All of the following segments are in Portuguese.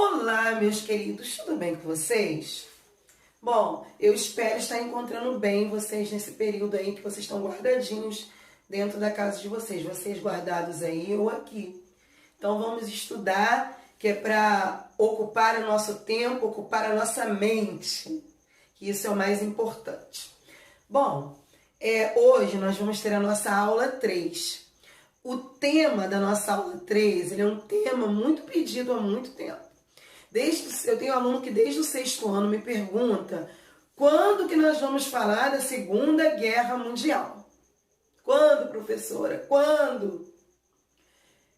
Olá, meus queridos, tudo bem com vocês? Bom, eu espero estar encontrando bem vocês nesse período aí que vocês estão guardadinhos dentro da casa de vocês guardados aí ou aqui. Então vamos estudar, que é para ocupar o nosso tempo, ocupar a nossa mente, que isso é o mais importante. Bom, hoje nós vamos ter a nossa aula 3. O tema da nossa aula 3, ele é um tema muito pedido há muito tempo. Eu tenho um aluno que desde o 6º ano me pergunta quando que nós vamos falar da Segunda Guerra Mundial. Quando, professora? Quando?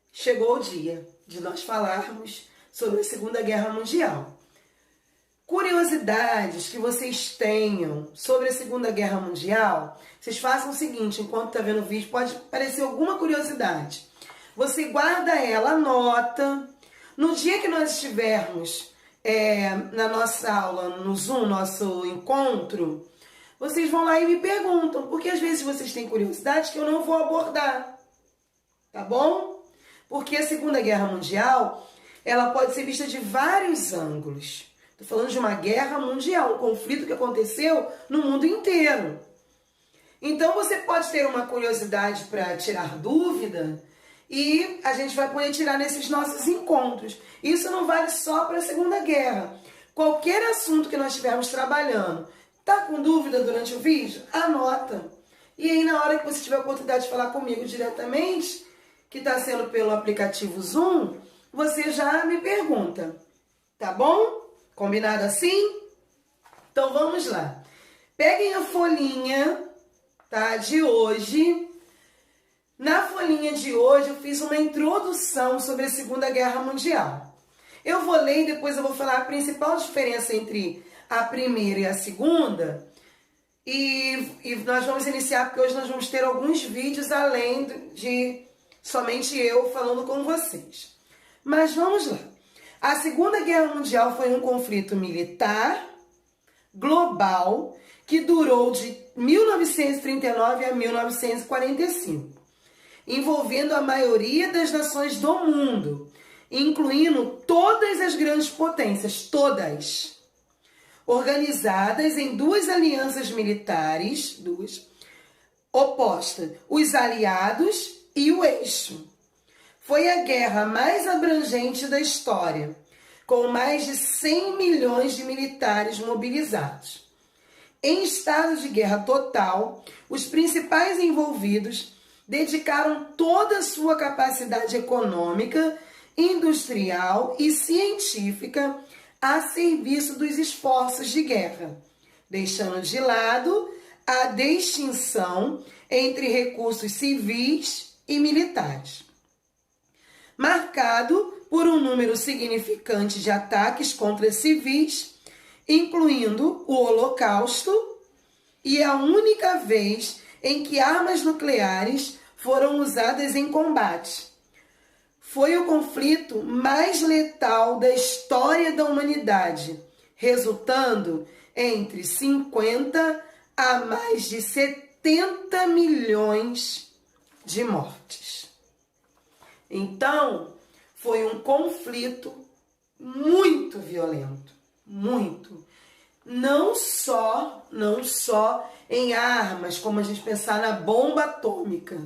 Chegou o dia de nós falarmos sobre a Segunda Guerra Mundial. Curiosidades que vocês tenham sobre a Segunda Guerra Mundial, vocês façam o seguinte, enquanto está vendo o vídeo, pode aparecer alguma curiosidade. Você guarda ela, anota. No dia que nós estivermos na nossa aula, no Zoom, nosso encontro, vocês vão lá e me perguntam, porque às vezes vocês têm curiosidade que eu não vou abordar, tá bom? Porque a Segunda Guerra Mundial, ela pode ser vista de vários ângulos. Estou falando de uma guerra mundial, um conflito que aconteceu no mundo inteiro. Então você pode ter uma curiosidade para tirar dúvida e a gente vai poder tirar nesses nossos encontros. Isso não vale só para a Segunda Guerra. Qualquer assunto que nós estivermos trabalhando, tá com dúvida durante o vídeo? Anota. E aí na hora que você tiver a oportunidade de falar comigo diretamente, que está sendo pelo aplicativo Zoom, você já me pergunta. Tá bom? Combinado assim? Então vamos lá. Peguem a folhinha, tá, de hoje. Na folhinha de hoje eu fiz uma introdução sobre a Segunda Guerra Mundial. Eu vou ler e depois eu vou falar a principal diferença entre a primeira e a segunda. E nós vamos iniciar porque hoje nós vamos ter alguns vídeos além de somente eu falando com vocês. Mas vamos lá. A Segunda Guerra Mundial foi um conflito militar global que durou de 1939 a 1945. Envolvendo a maioria das nações do mundo, incluindo todas as grandes potências, todas, organizadas em duas alianças militares, opostas, os aliados e o eixo. Foi a guerra mais abrangente da história, com mais de 100 milhões de militares mobilizados. Em estado de guerra total, os principais envolvidos dedicaram toda a sua capacidade econômica, industrial e científica a serviço dos esforços de guerra, deixando de lado a distinção entre recursos civis e militares. Marcado por um número significante de ataques contra civis, incluindo o Holocausto, e a única vez em que armas nucleares foram usadas em combate. Foi o conflito mais letal da história da humanidade, resultando entre 50 a mais de 70 milhões de mortes. Então, foi um conflito muito violento, muito. Não só em armas, como a gente pensar na bomba atômica,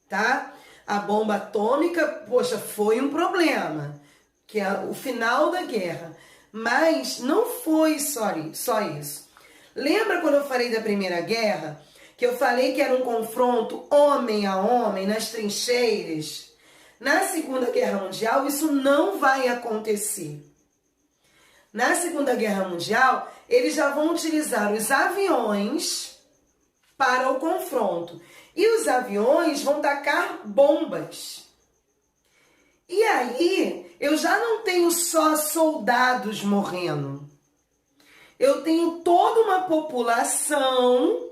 tá? A bomba atômica, poxa, foi um problema, que é o final da guerra. Mas não foi só isso. Lembra quando eu falei da Primeira Guerra? Que eu falei que era um confronto homem a homem nas trincheiras? Na Segunda Guerra Mundial, isso não vai acontecer. Na Segunda Guerra Mundial, eles já vão utilizar os aviões para o confronto. E os aviões vão tacar bombas. E aí, eu já não tenho só soldados morrendo. Eu tenho toda uma população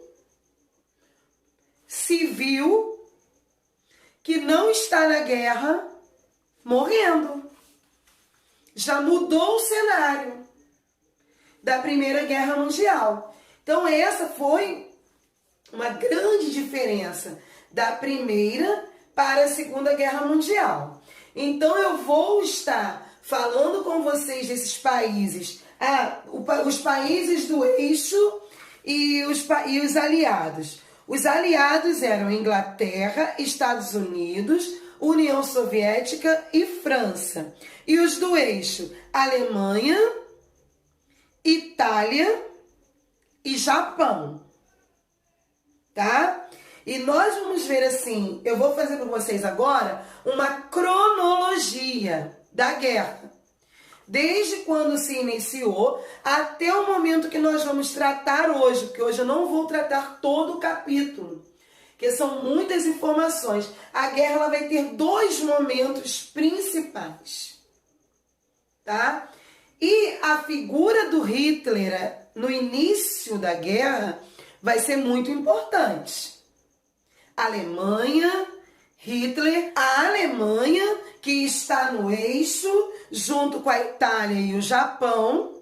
civil que não está na guerra morrendo. Já mudou o cenário da Primeira Guerra Mundial. Então essa foi uma grande diferença da Primeira para a Segunda Guerra Mundial. Então eu vou estar falando com vocês desses países, os países do eixo e os aliados. Os aliados eram Inglaterra, Estados Unidos, União Soviética e França. E os do eixo, Alemanha, Itália e Japão. Tá? E nós vamos ver assim, eu vou fazer para vocês agora uma cronologia da guerra. Desde quando se iniciou até o momento que nós vamos tratar hoje, porque hoje eu não vou tratar todo o capítulo, porque são muitas informações. A guerra ela vai ter dois momentos principais, tá? E a figura do Hitler no início da guerra vai ser muito importante. Alemanha, Hitler, a Alemanha que está no eixo, junto com a Itália e o Japão,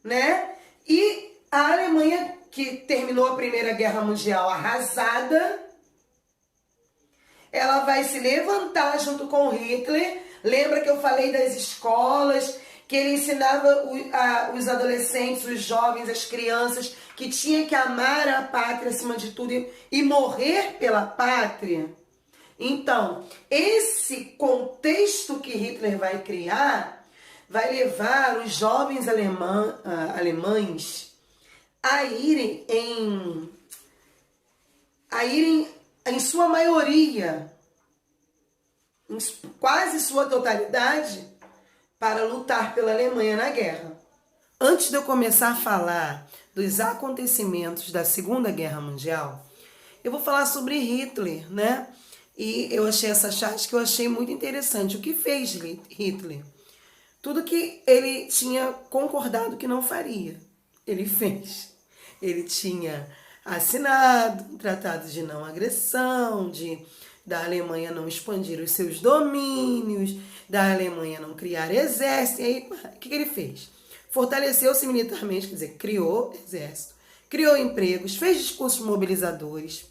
né? E a Alemanha que terminou a Primeira Guerra Mundial arrasada, ela vai se levantar junto com Hitler. Lembra que eu falei das escolas, que ele ensinava os adolescentes, os jovens, as crianças, que tinha que amar a pátria acima de tudo e morrer pela pátria? Então, esse contexto que Hitler vai criar vai levar os jovens alemães a irem em sua maioria, em quase sua totalidade, para lutar pela Alemanha na guerra. Antes de eu começar a falar dos acontecimentos da Segunda Guerra Mundial, eu vou falar sobre Hitler, né? E eu achei essa charte que eu achei muito interessante. O que fez Hitler? Tudo que ele tinha concordado que não faria, ele fez. Ele tinha assinado um tratado de não agressão, da Alemanha não expandir os seus domínios, da Alemanha não criar exército. E aí, o que ele fez? Fortaleceu-se militarmente, quer dizer, criou exército, criou empregos, fez discursos mobilizadores,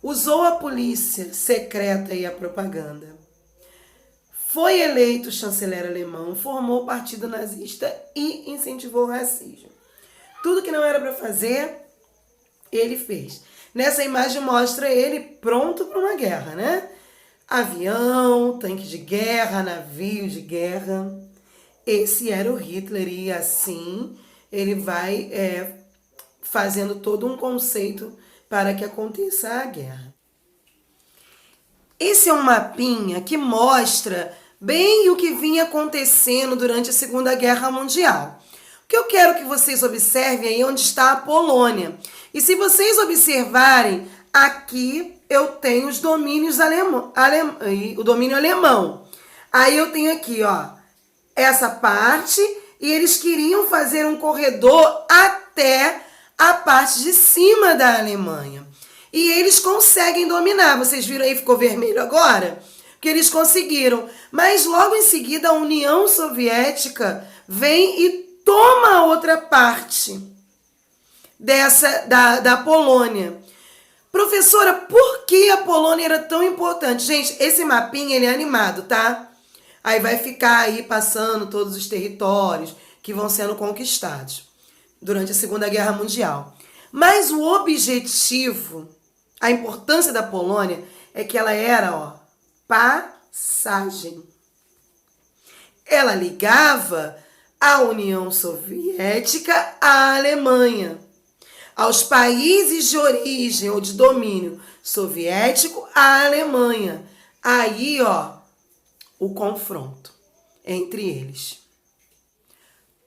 usou a polícia secreta e a propaganda, foi eleito chanceler alemão, formou o partido nazista e incentivou o racismo. Tudo que não era para fazer, ele fez. Nessa imagem mostra ele pronto para uma guerra, né? Avião, tanque de guerra, navio de guerra. Esse era o Hitler e assim ele vai fazendo todo um conceito para que aconteça a guerra. Esse é um mapinha que mostra bem o que vinha acontecendo durante a Segunda Guerra Mundial. O que eu quero que vocês observem aí onde está a Polônia. E se vocês observarem, aqui eu tenho os domínios o domínio alemão. Aí eu tenho aqui, ó, essa parte, e eles queriam fazer um corredor até a parte de cima da Alemanha. E eles conseguem dominar. Vocês viram aí, ficou vermelho agora? Porque eles conseguiram. Mas logo em seguida a União Soviética vem e toma a outra parte da Polônia. Professora, por que a Polônia era tão importante? Gente, esse mapinha ele é animado, tá? Aí vai ficar aí passando todos os territórios que vão sendo conquistados durante a Segunda Guerra Mundial. Mas o objetivo, a importância da Polônia é que ela era, ó, passagem. Ela ligava a União Soviética à Alemanha, aos países de origem ou de domínio soviético à Alemanha. Aí, ó, o confronto entre eles.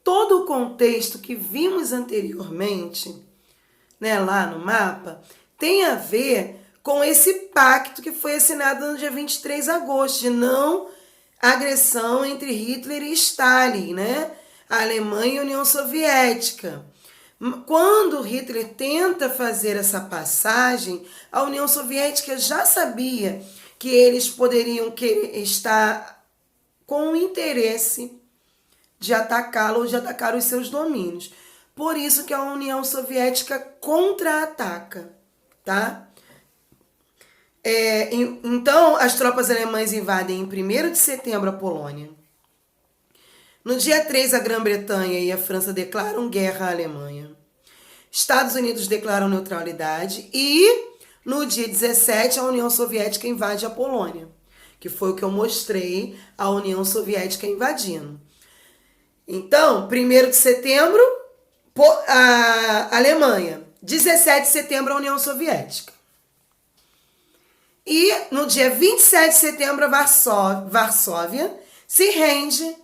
Todo o contexto que vimos anteriormente, né, lá no mapa, tem a ver com esse pacto que foi assinado no dia 23 de agosto, de não agressão entre Hitler e Stalin, né? A Alemanha e a União Soviética. Quando Hitler tenta fazer essa passagem, a União Soviética já sabia que eles poderiam estar com o interesse de atacá-lo ou de atacar os seus domínios. Por isso que a União Soviética contra-ataca, tá? Então, as tropas alemãs invadem em 1º de setembro a Polônia. No dia 3, a Grã-Bretanha e a França declaram guerra à Alemanha. Estados Unidos declaram neutralidade e no dia 17 a União Soviética invade a Polônia, que foi o que eu mostrei, a União Soviética invadindo. Então, 1º de setembro, a Alemanha. 17 de setembro, a União Soviética. E no dia 27 de setembro, a Varsóvia se rende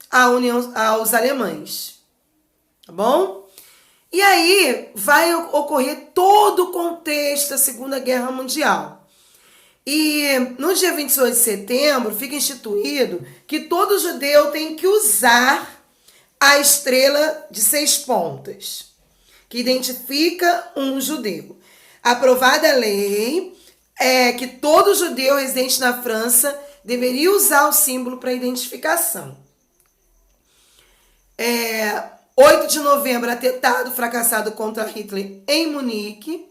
aos alemães. Tá bom? E aí vai ocorrer todo o contexto da Segunda Guerra Mundial. E no dia 28 de setembro fica instituído que todo judeu tem que usar a estrela de 6 pontas, que identifica um judeu. Aprovada a lei que todo judeu residente na França deveria usar o símbolo para identificação. 8 de novembro, atentado fracassado contra Hitler em Munique.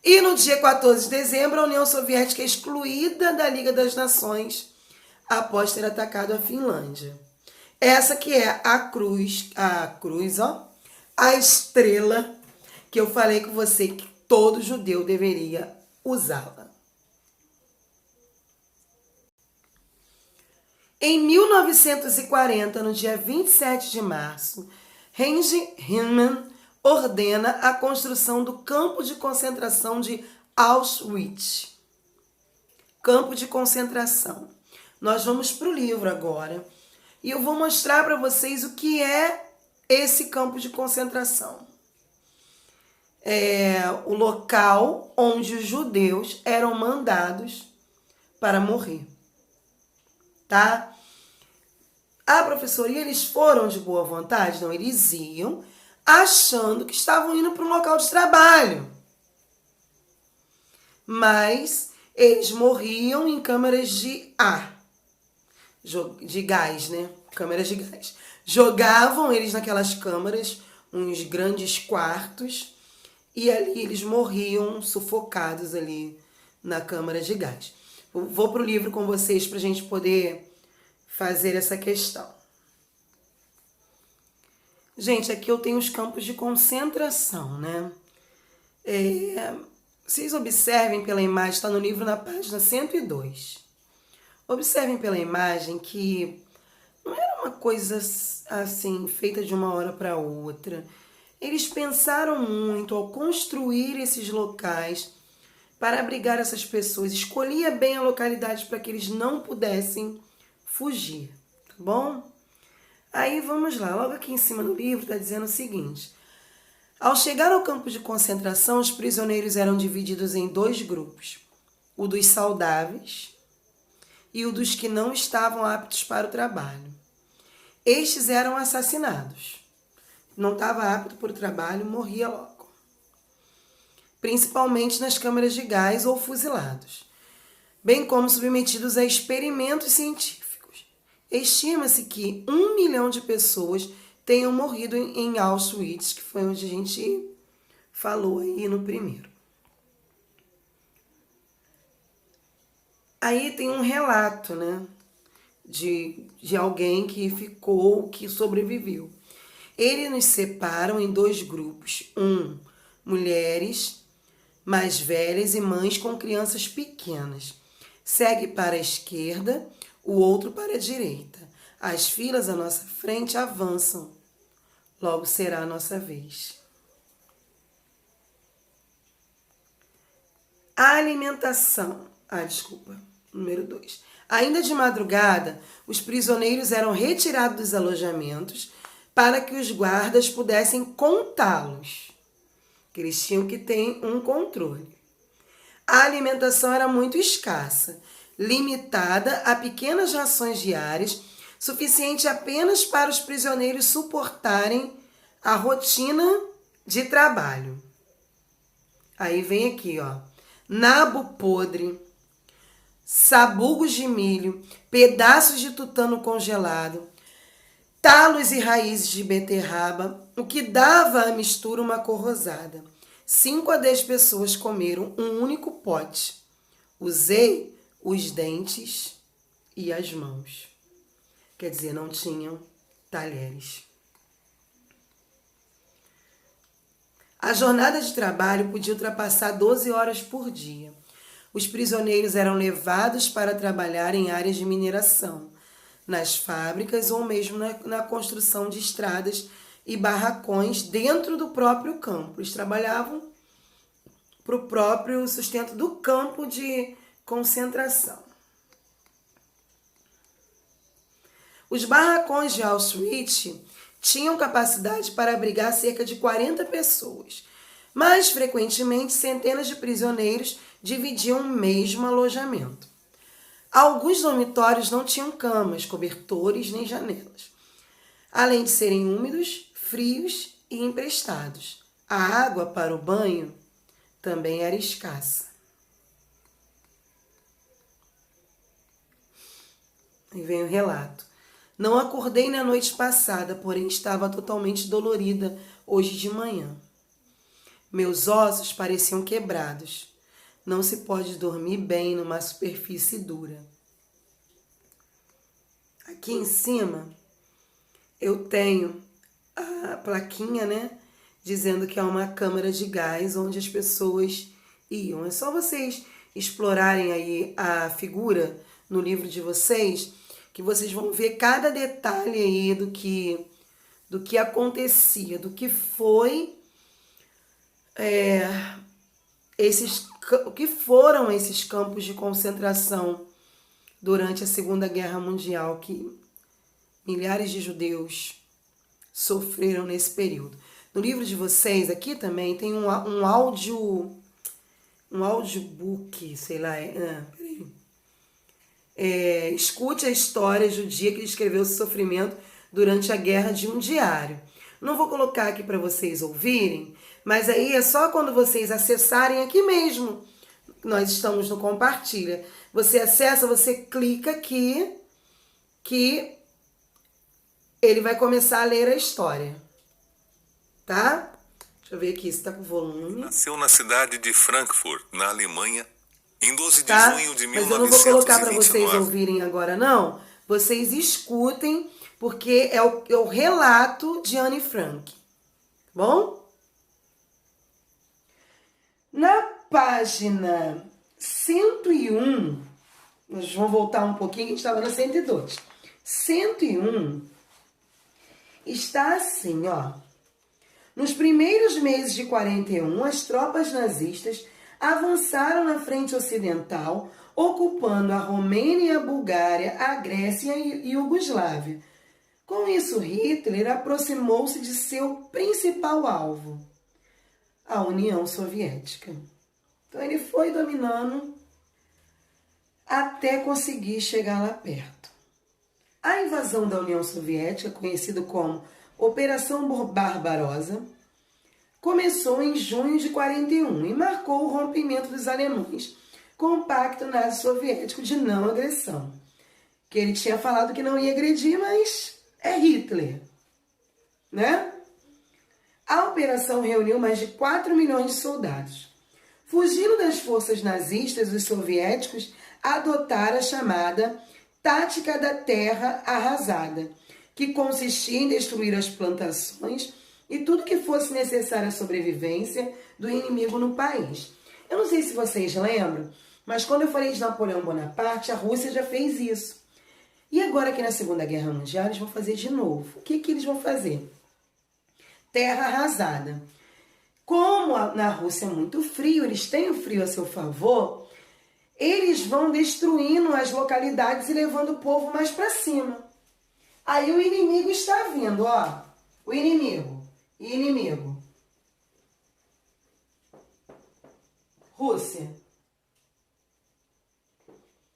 E no dia 14 de dezembro, a União Soviética é excluída da Liga das Nações após ter atacado a Finlândia. Essa que é a estrela que eu falei com você que todo judeu deveria usá-la. Em 1940, no dia 27 de março, Heinrich Himmler ordena a construção do campo de concentração de Auschwitz. Campo de concentração. Nós vamos para o livro agora e eu vou mostrar para vocês o que é esse campo de concentração. É o local onde os judeus eram mandados para morrer. Tá? Professora, e eles foram de boa vontade? Não, eles iam achando que estavam indo para um local de trabalho. Mas eles morriam em câmaras de ar. De gás, né? Câmaras de gás. Jogavam eles naquelas câmaras, uns grandes quartos, e ali eles morriam sufocados ali na câmara de gás. Vou para o livro com vocês para a gente poder fazer essa questão. Gente, aqui eu tenho os campos de concentração, né? Vocês observem pela imagem, está no livro na página 102. Observem pela imagem que não era uma coisa assim, feita de uma hora para outra. Eles pensaram muito ao construir esses locais para abrigar essas pessoas. Escolhia bem a localidade para que eles não pudessem fugir, tá bom? Aí vamos lá, logo aqui em cima do livro está dizendo o seguinte: ao chegar ao campo de concentração, os prisioneiros eram divididos em 2 grupos, o dos saudáveis e o dos que não estavam aptos para o trabalho. Estes eram assassinados. Não estava apto para o trabalho, morria logo. Principalmente nas câmaras de gás ou fuzilados, bem como submetidos a experimentos científicos. Estima-se que 1 milhão de pessoas tenham morrido em Auschwitz, que foi onde a gente falou aí no primeiro. Aí tem um relato, né, de alguém que sobreviveu. Eles nos separam em 2 grupos. Mulheres mais velhas e mães com crianças pequenas. Segue para a esquerda, o outro para a direita. As filas à nossa frente avançam. Logo será a nossa vez. A alimentação. Número 2. Ainda de madrugada, os prisioneiros eram retirados dos alojamentos para que os guardas pudessem contá-los. Que eles tinham que ter um controle. A alimentação era muito escassa, limitada a pequenas rações diárias, suficiente apenas para os prisioneiros suportarem a rotina de trabalho. Aí vem aqui, ó, nabo podre, sabugos de milho, pedaços de tutano congelado, talos e raízes de beterraba, o que dava à mistura uma cor rosada. 5 a 10 pessoas comeram um único pote. Usei os dentes e as mãos. Quer dizer, não tinham talheres. A jornada de trabalho podia ultrapassar 12 horas por dia. Os prisioneiros eram levados para trabalhar em áreas de mineração, nas fábricas ou mesmo na construção de estradas e barracões dentro do próprio campo. Eles trabalhavam para o próprio sustento do campo de concentração. Os barracões de Auschwitz tinham capacidade para abrigar cerca de 40 pessoas, mas frequentemente centenas de prisioneiros dividiam o mesmo alojamento. Alguns dormitórios não tinham camas, cobertores nem janelas, além de serem úmidos, frios e emprestados. A água para o banho também era escassa. E vem o relato. Não acordei na noite passada, porém estava totalmente dolorida hoje de manhã. Meus ossos pareciam quebrados. Não se pode dormir bem numa superfície dura. Aqui em cima eu tenho a plaquinha, né? Dizendo que é uma câmara de gás onde as pessoas iam. É só vocês explorarem aí a figura no livro de vocês, que vocês vão ver cada detalhe aí do que acontecia, do que foi o que foram esses campos de concentração durante a Segunda Guerra Mundial, que milhares de judeus sofreram nesse período. No livro de vocês aqui também tem um audiobook, sei lá, escute a história judia que descreveu o sofrimento durante a guerra de um diário. Não vou colocar aqui para vocês ouvirem, mas aí é só quando vocês acessarem aqui mesmo. Nós estamos no compartilha. Você acessa, você clica aqui, que ele vai começar a ler a história. Tá? Deixa eu ver aqui se tá com volume. Nasceu na cidade de Frankfurt, na Alemanha, em 12 de junho de 1929. Mas eu não vou colocar para vocês ouvirem agora, não. Vocês escutem, porque é o relato de Anne Frank. Bom? Na página 101, nós vamos voltar um pouquinho, a gente estava na 102. 101 está assim, ó. Nos primeiros meses de 41, as tropas nazistas avançaram na frente ocidental, ocupando a Romênia, a Bulgária, a Grécia e a Iugoslávia. Com isso, Hitler aproximou-se de seu principal alvo, a União Soviética. Então ele foi dominando até conseguir chegar lá perto. A invasão da União Soviética, conhecida como Operação Barbarossa, começou em junho de 41 e marcou o rompimento dos alemães com o Pacto Nazi-Soviético de não agressão. Que ele tinha falado que não ia agredir, mas é Hitler, né? A operação reuniu mais de 4 milhões de soldados. Fugindo das forças nazistas, os soviéticos adotaram a chamada Tática da Terra Arrasada, que consistia em destruir as plantações e tudo que fosse necessário à sobrevivência do inimigo no país. Eu não sei se vocês lembram, mas quando eu falei de Napoleão Bonaparte, a Rússia já fez isso. E agora aqui na Segunda Guerra Mundial, eles vão fazer de novo. O que eles vão fazer? Terra arrasada. Como na Rússia é muito frio, eles têm o frio a seu favor, eles vão destruindo as localidades e levando o povo mais para cima. Aí o inimigo está vindo, ó. O inimigo. Rússia.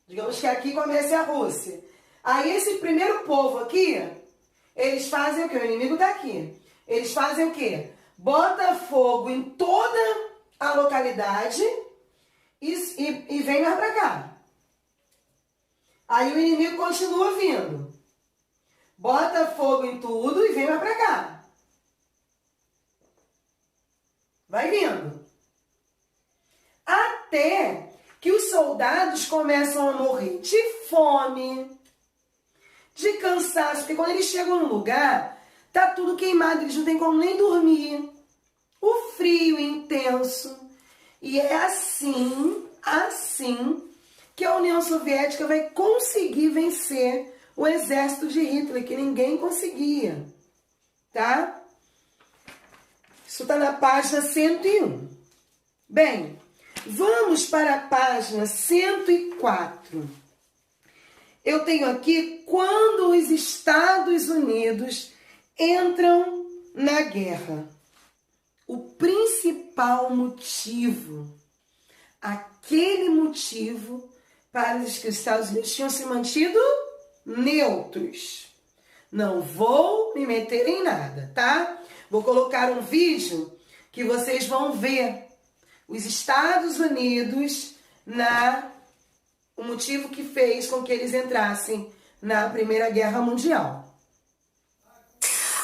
Digamos que aqui começa a Rússia. Aí esse primeiro povo aqui, eles fazem o quê? O inimigo está aqui. Eles fazem o quê? Bota fogo em toda a localidade e vem mais para cá. Aí o inimigo continua vindo. Bota fogo em tudo e vem mais pra cá. Vai vindo. Até que os soldados começam a morrer de fome, de cansaço, porque quando eles chegam no lugar, tá tudo queimado, eles não têm como nem dormir. O frio intenso. E é assim que a União Soviética vai conseguir vencer o exército de Hitler, que ninguém conseguia, tá? Isso está na página 101. Bem, vamos para a página 104. Eu tenho aqui quando os Estados Unidos entram na guerra. O principal motivo, aquele motivo para os que os Estados Unidos tinham se mantido neutros. Não vou me meter em nada, tá? Vou colocar um vídeo que vocês vão ver os Estados Unidos o motivo que fez com que eles entrassem na Primeira Guerra Mundial.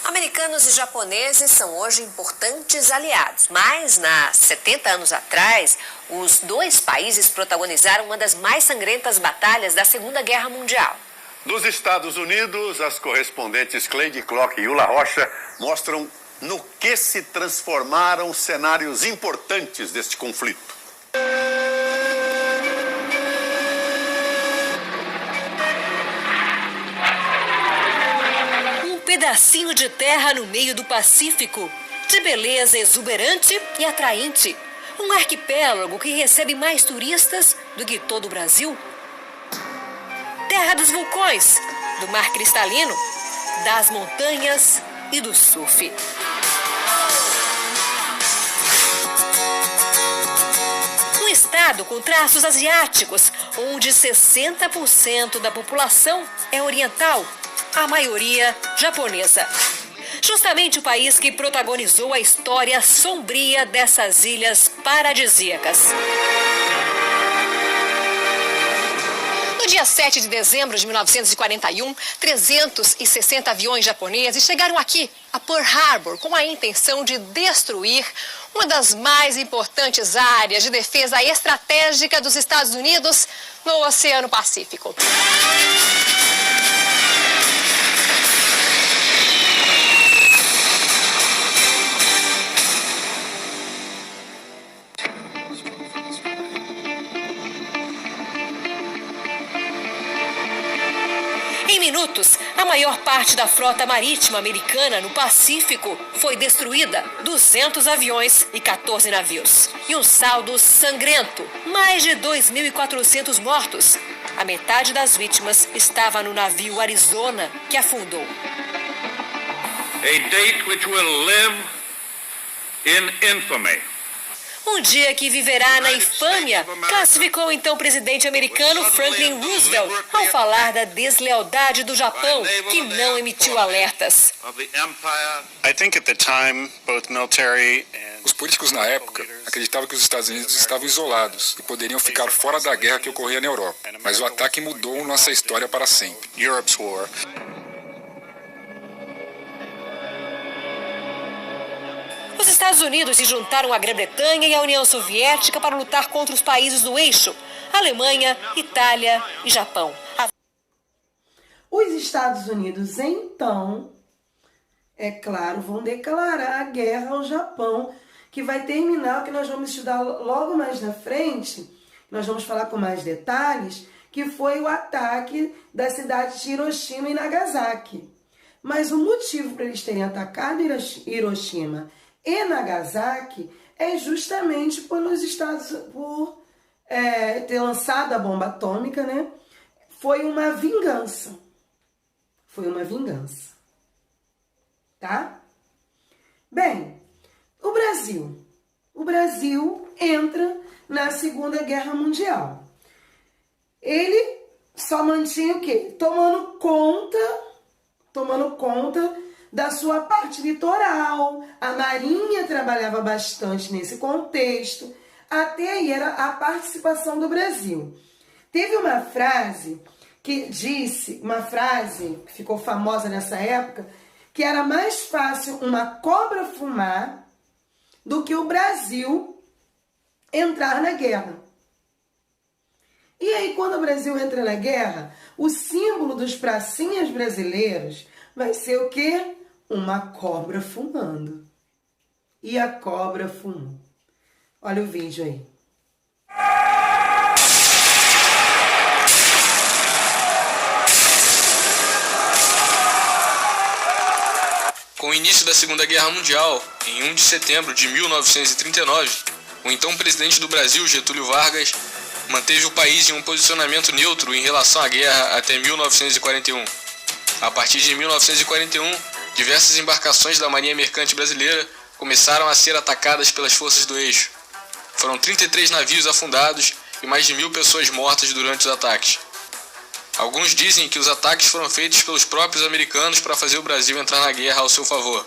Americanos e japoneses são hoje importantes aliados, mas 70 anos atrás, os dois países protagonizaram uma das mais sangrentas batalhas da Segunda Guerra Mundial. Dos Estados Unidos, as correspondentes Cleide Klock e Ula Rocha mostram no que se transformaram cenários importantes deste conflito. Um pedacinho de terra no meio do Pacífico, de beleza exuberante e atraente. Um arquipélago que recebe mais turistas do que todo o Brasil. Terra dos vulcões, do mar cristalino, das montanhas e do surf. Um estado com traços asiáticos, onde 60% da população é oriental, a maioria japonesa. Justamente o país que protagonizou a história sombria dessas ilhas paradisíacas. No dia 7 de dezembro de 1941, 360 aviões japoneses chegaram aqui, a Pearl Harbor, com a intenção de destruir uma das mais importantes áreas de defesa estratégica dos Estados Unidos no Oceano Pacífico. Em minutos, a maior parte da frota marítima americana no Pacífico foi destruída. 200 aviões e 14 navios. E um saldo sangrento, mais de 2.400 mortos. A metade das vítimas estava no navio Arizona, que afundou. A date which will live in infamy. Um dia que viverá na infâmia, classificou então o presidente americano Franklin Roosevelt ao falar da deslealdade do Japão, que não emitiu alertas. Os políticos na época acreditavam que os Estados Unidos estavam isolados e poderiam ficar fora da guerra que ocorria na Europa. Mas o ataque mudou nossa história para sempre. Europe's War. Os Estados Unidos se juntaram à Grã-Bretanha e à União Soviética para lutar contra os países do eixo, Alemanha, Itália e Japão. Os Estados Unidos, então, é claro, vão declarar a guerra ao Japão, que vai terminar o que nós vamos estudar logo mais na frente, nós vamos falar com mais detalhes, que foi o ataque da cidade de Hiroshima e Nagasaki. Mas o motivo para eles terem atacado Hiroshima e Nagasaki é justamente por ter lançado a bomba atômica, né? Foi uma vingança. Foi uma vingança. Tá? Bem, o Brasil. O Brasil entra na Segunda Guerra Mundial. Ele só mantinha o quê? Tomando conta da sua parte litoral. A Marinha trabalhava bastante nesse contexto. Até aí era a participação do Brasil. Teve uma frase que ficou famosa nessa época, que era mais fácil uma cobra fumar do que o Brasil entrar na guerra. E aí, quando o Brasil entra na guerra, o símbolo dos pracinhas brasileiros vai ser o quê? Uma cobra fumando. E a cobra fumou. Olha o vídeo aí. Com o início da Segunda Guerra Mundial, em 1 de setembro de 1939, o então presidente do Brasil, Getúlio Vargas, manteve o país em um posicionamento neutro em relação à guerra até 1941. A partir de 1941, diversas embarcações da Marinha Mercante Brasileira começaram a ser atacadas pelas forças do eixo. Foram 33 navios afundados e mais de 1.000 pessoas mortas durante os ataques. Alguns dizem que os ataques foram feitos pelos próprios americanos para fazer o Brasil entrar na guerra ao seu favor.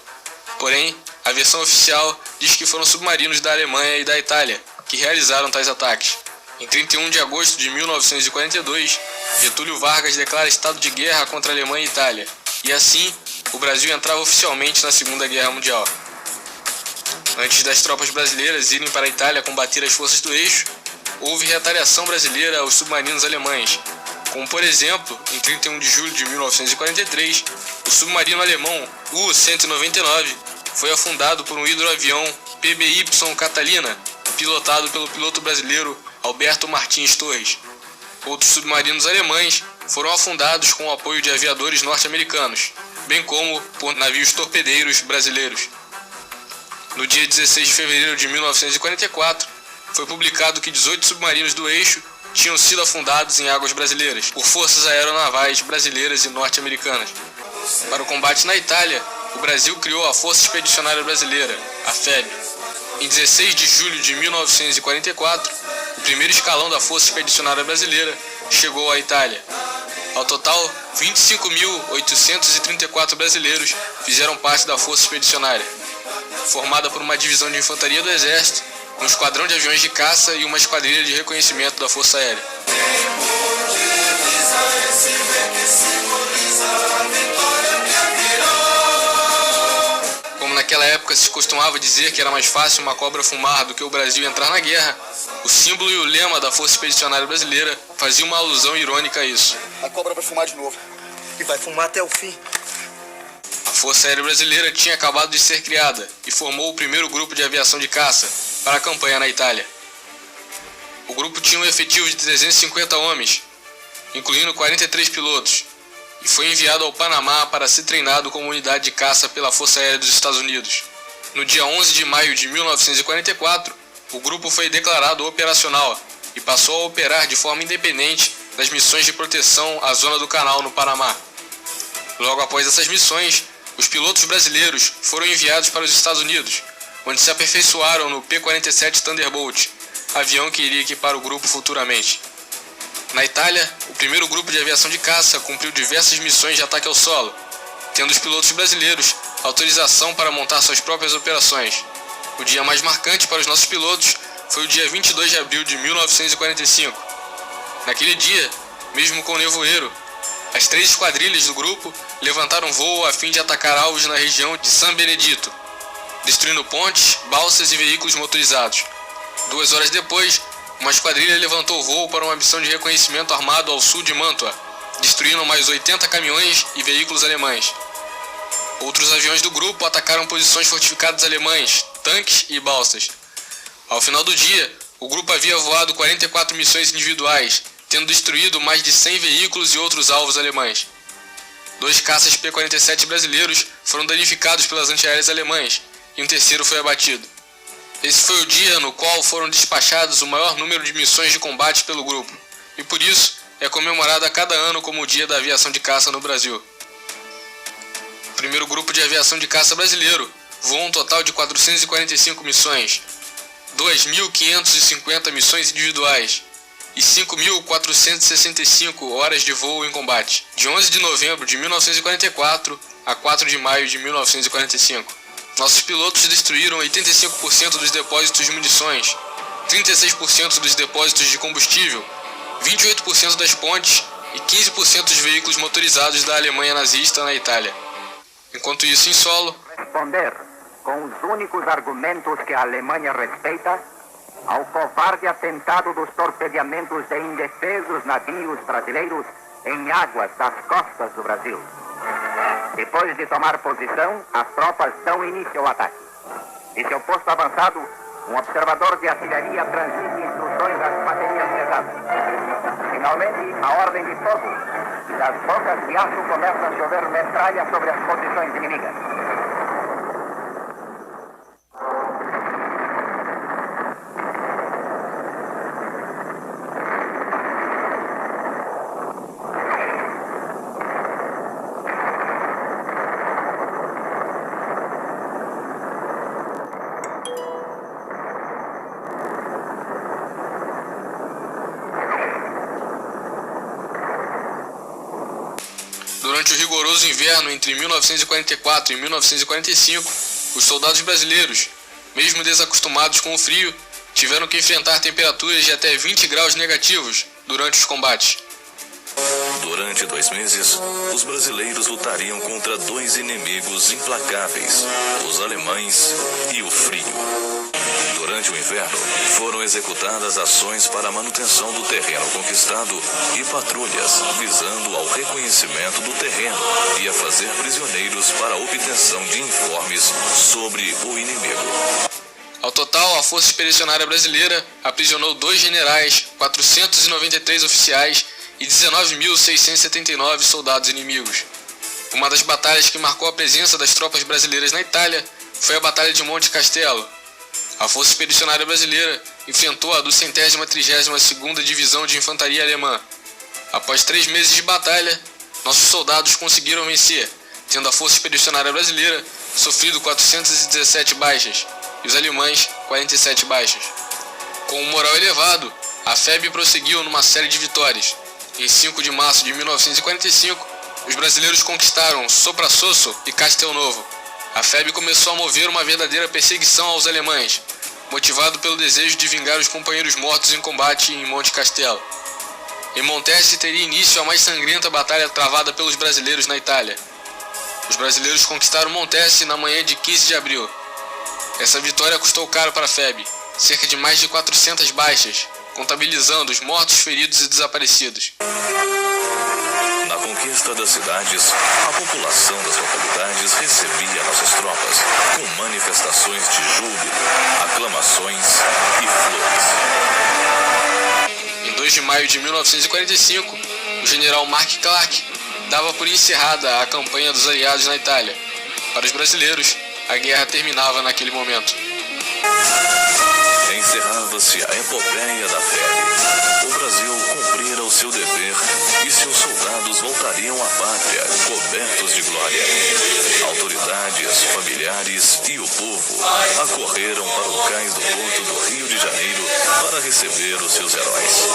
Porém, a versão oficial diz que foram submarinos da Alemanha e da Itália que realizaram tais ataques. Em 31 de agosto de 1942, Getúlio Vargas declara estado de guerra contra a Alemanha e Itália, e assim, o Brasil entrava oficialmente na Segunda Guerra Mundial. Antes das tropas brasileiras irem para a Itália combater as forças do eixo, houve retaliação brasileira aos submarinos alemães, como por exemplo, em 31 de julho de 1943, o submarino alemão U-199 foi afundado por um hidroavião PBY Catalina, pilotado pelo piloto brasileiro Alberto Martins Torres. Outros submarinos alemães foram afundados com o apoio de aviadores norte-americanos, bem como por navios torpedeiros brasileiros. No dia 16 de fevereiro de 1944, foi publicado que 18 submarinos do eixo tinham sido afundados em águas brasileiras por forças aeronavais brasileiras e norte-americanas. Para o combate na Itália, o Brasil criou a Força Expedicionária Brasileira, a FEB. Em 16 de julho de 1944, o primeiro escalão da Força Expedicionária Brasileira chegou à Itália. Ao total, 25.834 brasileiros fizeram parte da Força Expedicionária, formada por uma divisão de infantaria do Exército, um esquadrão de aviões de caça e uma esquadrilha de reconhecimento da Força Aérea. Como naquela época se costumava dizer que era mais fácil uma cobra fumar do que o Brasil entrar na guerra, o símbolo e o lema da Força Expedicionária Brasileira faziam uma alusão irônica a isso. A cobra vai fumar de novo. E vai fumar até o fim. A Força Aérea Brasileira tinha acabado de ser criada e formou o primeiro grupo de aviação de caça para a campanha na Itália. O grupo tinha um efetivo de 350 homens, incluindo 43 pilotos, e foi enviado ao Panamá para ser treinado como unidade de caça pela Força Aérea dos Estados Unidos. No dia 11 de maio de 1944, o grupo foi declarado operacional e passou a operar de forma independente das missões de proteção à zona do Canal no Panamá. Logo após essas missões, os pilotos brasileiros foram enviados para os Estados Unidos, onde se aperfeiçoaram no P-47 Thunderbolt, avião que iria equipar o grupo futuramente. Na Itália, o primeiro grupo de aviação de caça cumpriu diversas missões de ataque ao solo, tendo os pilotos brasileiros autorização para montar suas próprias operações. O dia mais marcante para os nossos pilotos foi o dia 22 de abril de 1945. Naquele dia, mesmo com nevoeiro, as 3 esquadrilhas do grupo levantaram voo a fim de atacar alvos na região de San Benedito, destruindo pontes, balsas e veículos motorizados. 2 horas depois, uma esquadrilha levantou voo para uma missão de reconhecimento armado ao sul de Mantua, destruindo mais 80 caminhões e veículos alemães. Outros aviões do grupo atacaram posições fortificadas alemães, tanques e balsas. Ao final do dia, o grupo havia voado 44 missões individuais, tendo destruído mais de 100 veículos e outros alvos alemães. 2 caças P-47 brasileiros foram danificados pelas antiaéreas alemãs e um terceiro foi abatido. Esse foi o dia no qual foram despachados o maior número de missões de combate pelo grupo, e por isso é comemorado a cada ano como o Dia da Aviação de Caça no Brasil. O primeiro grupo de aviação de caça brasileiro voou um total de 445 missões, 2.550 missões individuais e 5.465 horas de voo em combate, de 11 de novembro de 1944 a 4 de maio de 1945. Nossos pilotos destruíram 85% dos depósitos de munições, 36% dos depósitos de combustível, 28% das pontes e 15% dos veículos motorizados da Alemanha nazista na Itália. Enquanto isso, em solo, responder com os únicos argumentos que a Alemanha respeita, ao covarde atentado dos torpedeamentos de indefesos navios brasileiros em águas das costas do Brasil. Depois de tomar posição, as tropas dão início ao ataque. Em seu posto avançado, um observador de artilharia transmite instruções às baterias pesadas. Finalmente, a ordem de fogo. E das bocas de aço começa a chover metralha sobre as posições inimigas. Durante o rigoroso inverno entre 1944 e 1945, os soldados brasileiros, mesmo desacostumados com o frio, tiveram que enfrentar temperaturas de até 20 graus negativos durante os combates. Durante 2 meses, os brasileiros lutariam contra 2 inimigos implacáveis, os alemães e o frio. Durante o inverno, foram executadas ações para a manutenção do terreno conquistado e patrulhas visando ao reconhecimento do terreno e a fazer prisioneiros para a obtenção de informes sobre o inimigo. Ao total, a Força Expedicionária Brasileira aprisionou 2 generais, 493 oficiais e 19.679 soldados inimigos. Uma das batalhas que marcou a presença das tropas brasileiras na Itália foi a Batalha de Monte Castelo. A Força Expedicionária Brasileira enfrentou a 232ª Divisão de Infantaria Alemã. Após 3 meses de batalha, nossos soldados conseguiram vencer, tendo a Força Expedicionária Brasileira sofrido 417 baixas e os alemães 47 baixas. Com um moral elevado, a FEB prosseguiu numa série de vitórias. Em 5 de março de 1945, os brasileiros conquistaram Soprasosso e Castelnovo. A FEB começou a mover uma verdadeira perseguição aos alemães, motivado pelo desejo de vingar os companheiros mortos em combate em Monte Castelo. Em Monteste teria início a mais sangrenta batalha travada pelos brasileiros na Itália. Os brasileiros conquistaram Monteste na manhã de 15 de abril. Essa vitória custou caro para a FEB, cerca de mais de 400 baixas, contabilizando os mortos, feridos e desaparecidos. Na conquista das cidades, a população das localidades recebia nossas tropas com manifestações de júbilo, aclamações e flores. Em 2 de maio de 1945, o general Mark Clark dava por encerrada a campanha dos aliados na Itália. Para os brasileiros, a guerra terminava naquele momento. Encerrava-se a epopeia da FEB. O Brasil cumprira o seu dever e seus soldados voltariam à pátria, cobertos de glória. Autoridades, familiares e o povo acorreram para o cais do porto do Rio de Janeiro para receber os seus heróis.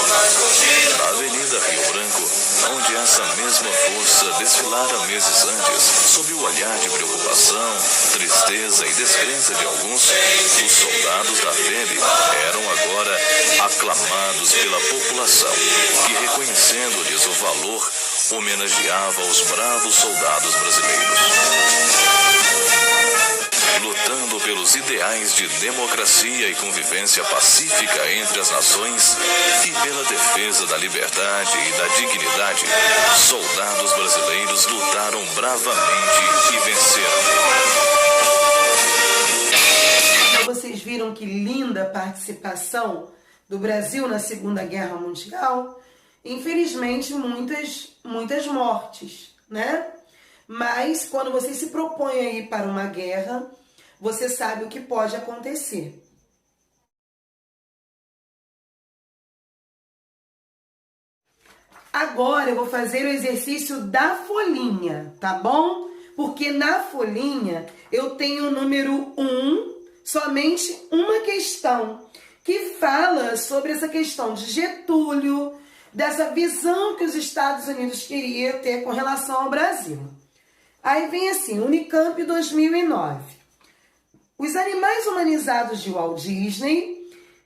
Na Avenida Rio Branco, onde essa mesma força desfilara meses antes, sob o olhar de preocupação, tristeza e descrença de alguns, os soldados da FEB eram agora aclamados pela população, que, reconhecendo-lhes o valor, homenageava os bravos soldados brasileiros. Lutando pelos ideais de democracia e convivência pacífica entre as nações e pela defesa da liberdade e da dignidade, soldados brasileiros lutaram bravamente e venceram. Vocês viram que linda participação do Brasil na Segunda Guerra Mundial? Infelizmente, muitas mortes, né? Mas quando você se propõe a ir para uma guerra, você sabe o que pode acontecer. Agora eu vou fazer o exercício da folhinha, tá bom? Porque na folhinha eu tenho o número 1, somente uma questão, que fala sobre essa questão de Getúlio, dessa visão que os Estados Unidos queriam ter com relação ao Brasil. Aí vem assim, Unicamp 2009. Os animais humanizados de Walt Disney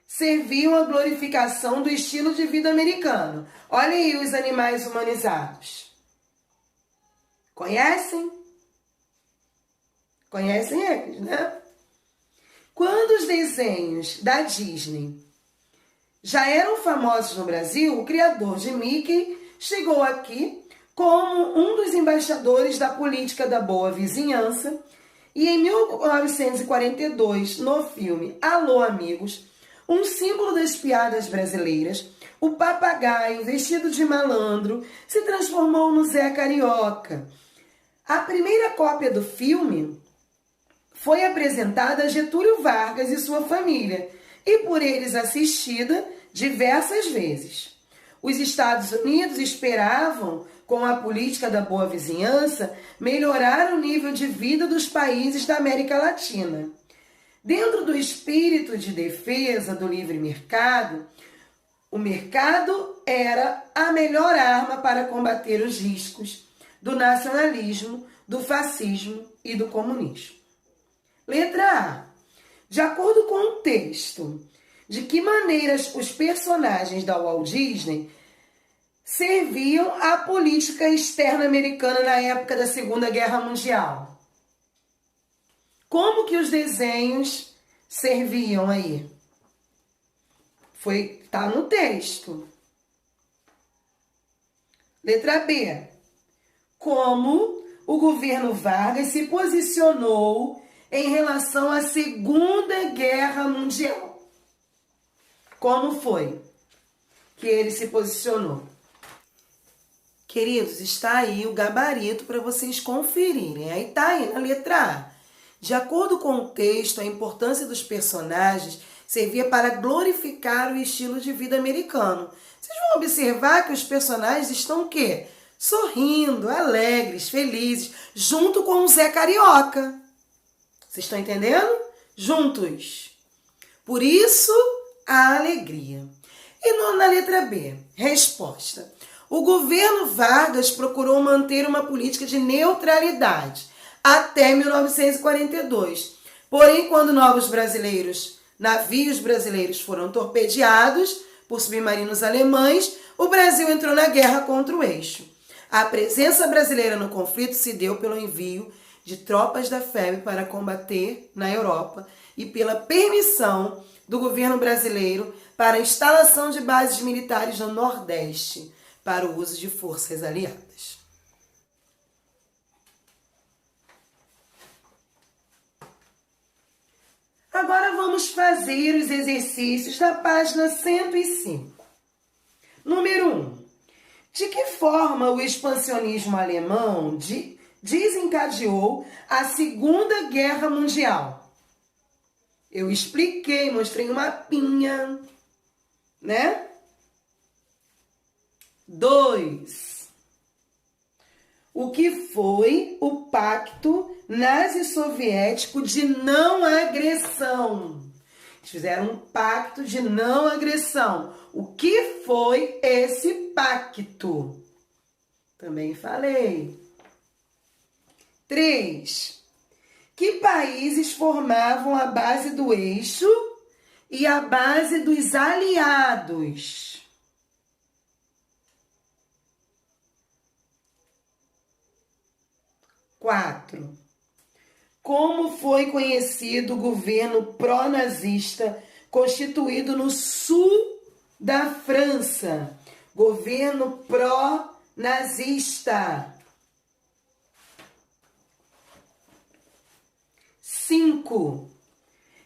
serviam à glorificação do estilo de vida americano. Olha aí os animais humanizados. Conhecem? Conhecem eles, né? Quando os desenhos da Disney já eram famosos no Brasil, o criador de Mickey chegou aqui como um dos embaixadores da política da boa vizinhança e em 1942, no filme Alô Amigos, um símbolo das piadas brasileiras, o papagaio vestido de malandro se transformou no Zé Carioca. A primeira cópia do filme foi apresentada a Getúlio Vargas e sua família e por eles assistida diversas vezes. Os Estados Unidos esperavam, com a política da boa vizinhança, melhorar o nível de vida dos países da América Latina. Dentro do espírito de defesa do livre mercado, o mercado era a melhor arma para combater os riscos do nacionalismo, do fascismo e do comunismo. Letra A. De acordo com o texto, de que maneiras os personagens da Walt Disney serviam à política externa americana na época da Segunda Guerra Mundial? Como que os desenhos serviam aí? Tá no texto. Letra B. Como o governo Vargas se posicionou em relação à Segunda Guerra Mundial? Como foi que ele se posicionou? Queridos, está aí o gabarito para vocês conferirem. Aí tá aí na letra A. De acordo com o texto, a importância dos personagens servia para glorificar o estilo de vida americano. Vocês vão observar que os personagens estão o quê? Sorrindo, alegres, felizes, junto com o Zé Carioca. Vocês estão entendendo? Juntos. Por isso, a alegria. E na letra B, resposta. O governo Vargas procurou manter uma política de neutralidade até 1942. Porém, quando navios brasileiros foram torpedeados por submarinos alemães, o Brasil entrou na guerra contra o eixo. A presença brasileira no conflito se deu pelo envio de tropas da FEB para combater na Europa e pela permissão do governo brasileiro para a instalação de bases militares no Nordeste para o uso de forças aliadas. Agora vamos fazer os exercícios da página 105. Número 1. De que forma o expansionismo alemão desencadeou a Segunda Guerra Mundial? Eu expliquei, mostrei um mapinha, né? 2. O que foi o Pacto Nazi-Soviético de não agressão? Eles fizeram um pacto de não agressão. O que foi esse pacto? Também falei. 3. Que países formavam a base do eixo e a base dos aliados? 4. Como foi conhecido o governo pró-nazista constituído no sul da França? Governo pró-nazista. 5.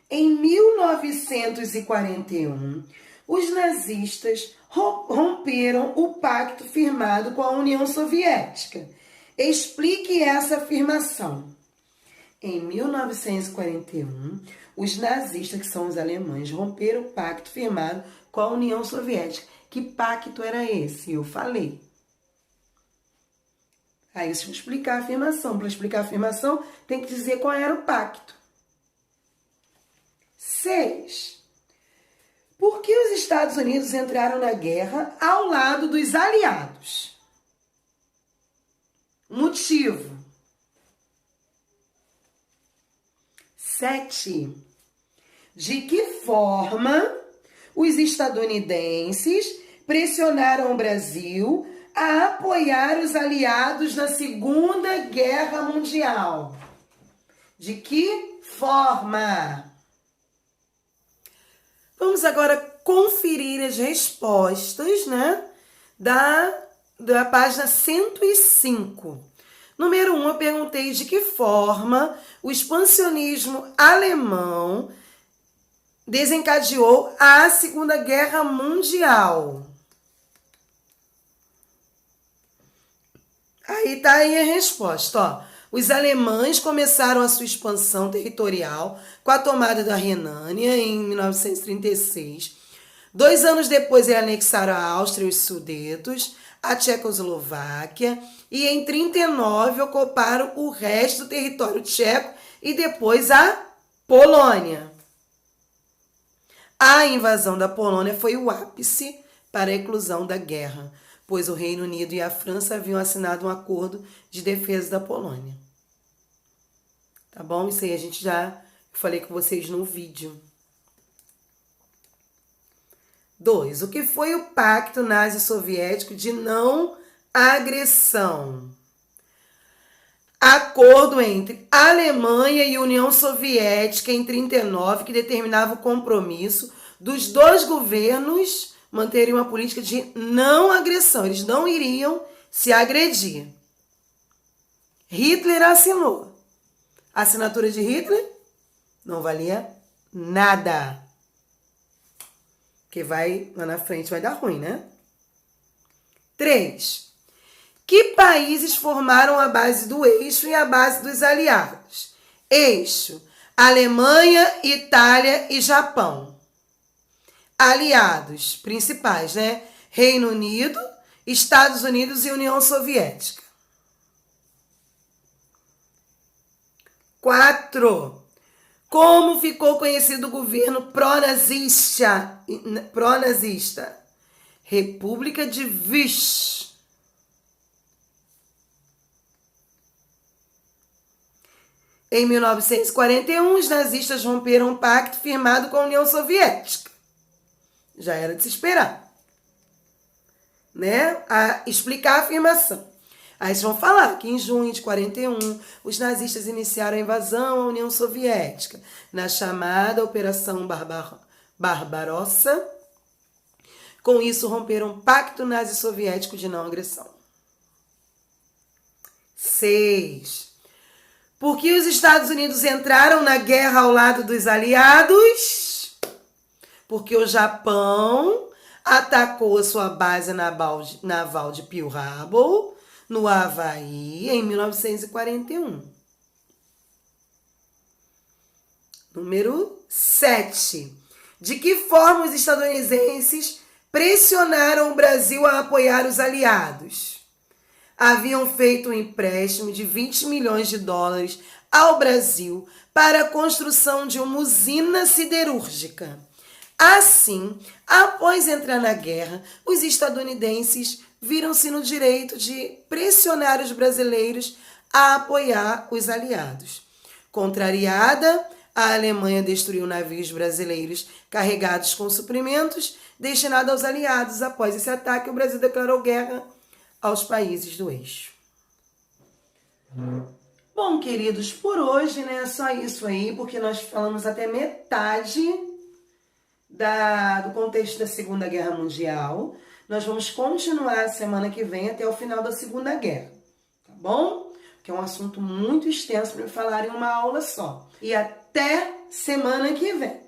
Em 1941, os nazistas romperam o pacto firmado com a União Soviética. Explique essa afirmação. Em 1941, os nazistas, que são os alemães, romperam o pacto firmado com a União Soviética. Que pacto era esse? Eu falei. Aí, deixa eu explicar a afirmação. Para explicar a afirmação, tem que dizer qual era o pacto. 6. Por que os Estados Unidos entraram na guerra ao lado dos aliados? Motivo. 7. De que forma os estadunidenses pressionaram o Brasil a apoiar os aliados na Segunda Guerra Mundial? De que forma? Vamos agora conferir as respostas, né, da página 105. Número 1, eu perguntei de que forma o expansionismo alemão desencadeou a Segunda Guerra Mundial. Aí tá aí a resposta, ó. Os alemães começaram a sua expansão territorial com a tomada da Renânia em 1936. 2 anos depois, eles anexaram a Áustria e os Sudetos, a Tchecoslováquia, e em 1939 ocuparam o resto do território tcheco e depois a Polônia. A invasão da Polônia foi o ápice para a eclosão da guerra, pois o Reino Unido e a França haviam assinado um acordo de defesa da Polônia. Tá bom? Isso aí a gente já falei com vocês no vídeo. 2. O que foi o Pacto Nazi-Soviético de Não Agressão? Acordo entre Alemanha e União Soviética em 1939, que determinava o compromisso dos 2 governos manterem uma política de não agressão. Eles não iriam se agredir. Hitler assinou. A assinatura de Hitler não valia nada. Porque lá na frente vai dar ruim, né? 3. Que países formaram a base do eixo e a base dos aliados? Eixo: Alemanha, Itália e Japão. Aliados principais, né? Reino Unido, Estados Unidos e União Soviética. 4. Como ficou conhecido o governo pró-nazista? República de Vichy. Em 1941, os nazistas romperam um pacto firmado com a União Soviética. Já era de se esperar, né? A explicar a afirmação. Aí vocês vão falar que em junho de 41, os nazistas iniciaram a invasão à União Soviética, na chamada Operação Barbarossa. Com isso, romperam um pacto nazi-soviético de não agressão. 6. Por que os Estados Unidos entraram na guerra ao lado dos aliados? Porque o Japão atacou a sua base naval de Pearl Harbor, no Havaí, em 1941. Número 7. De que forma os estadunidenses pressionaram o Brasil a apoiar os aliados? Haviam feito um empréstimo de 20 milhões de dólares ao Brasil para a construção de uma usina siderúrgica. Assim, após entrar na guerra, os estadunidenses viram-se no direito de pressionar os brasileiros a apoiar os aliados. Contrariada, a Alemanha destruiu navios brasileiros carregados com suprimentos destinados aos aliados. Após esse ataque, o Brasil declarou guerra aos países do eixo. Bom, queridos, por hoje, né, só isso aí, porque nós falamos até metade do contexto da Segunda Guerra Mundial. Nós vamos continuar a semana que vem até o final da Segunda Guerra, tá bom? Que é um assunto muito extenso para me falar em uma aula só. E até semana que vem.